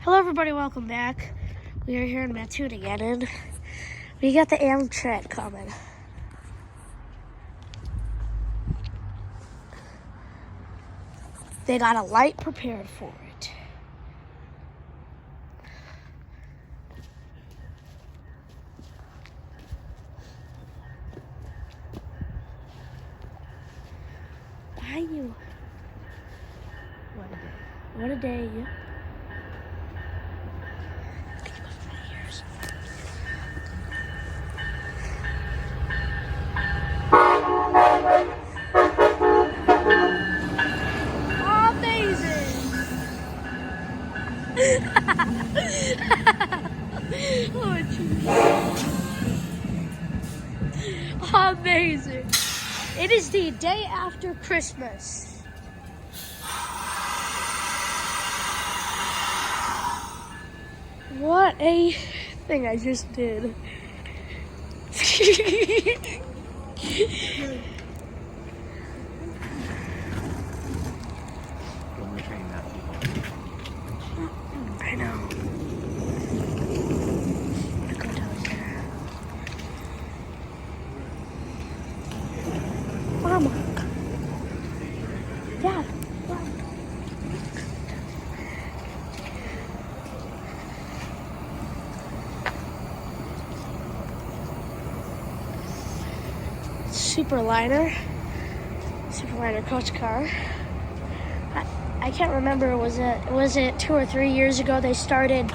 Hello everybody, welcome back. We are here in Mattoon again, and we got the Amtrak coming. They got a light prepared for it. Behind you. What a day. Oh, amazing. It is the day after Christmas. What a thing I just did. I know. Mama. Dad. Superliner coach car. I can't remember, was it 2 or 3 years ago they started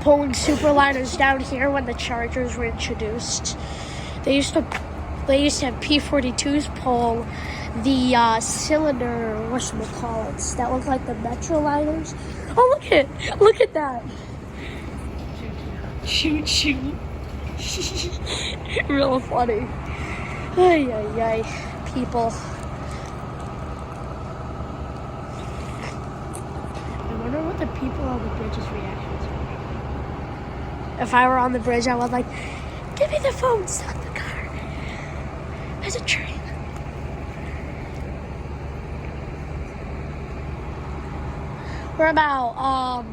pulling Superliners down here when the Chargers were introduced. They used to have P-42s pull the cylinder, whatchamacallits, that look like the Metroliners. Oh, look at that. Shoot. Real funny. Ay, people. I wonder what the people on the bridge's reactions are. If I were on the bridge, I would give me the phone, stop the car. There's a train. We're about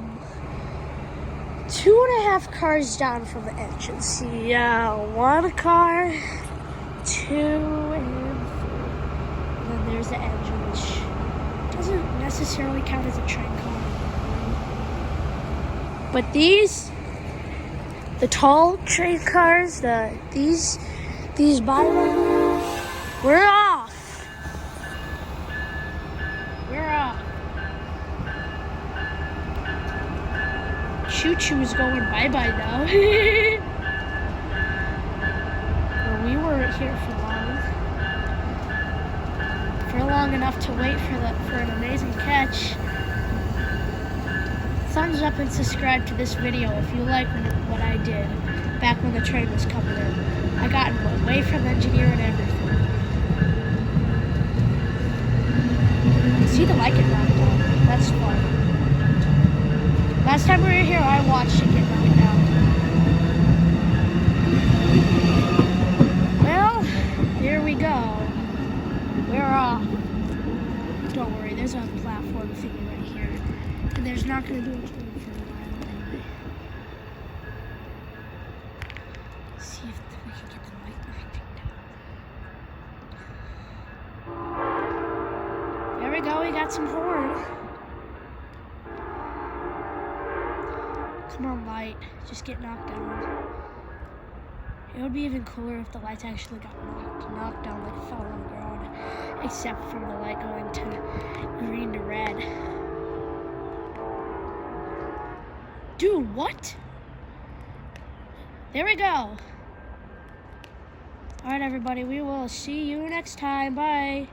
2.5 cars down from the entrance. Yeah, 1 car, 2, and 3. And then there's the engine, which doesn't necessarily count as a train car. But the tall train cars, these bottom, we're off. Choo-choo's going bye-bye now. Well, we were here for long enough to wait for an amazing catch. Thumbs up and subscribe to this video if you like what I did back when the train was coming in. I got away from engineer and everything. See the light get knocked out. That's fun. Last time we were here, I watched it get knocked out. Well, here we go. We're off. Don't worry, there's a platform thingy right here. And there's not going to be a train for a while anyway. Let's see if we can get the light knocked down. There we go, we got some horn. Come on, light. Just get knocked down. It would be even cooler if the lights actually got knocked down, like fell on the ground. Except from the light going to green to red. Dude, what? There we go. Alright, everybody. We will see you next time. Bye.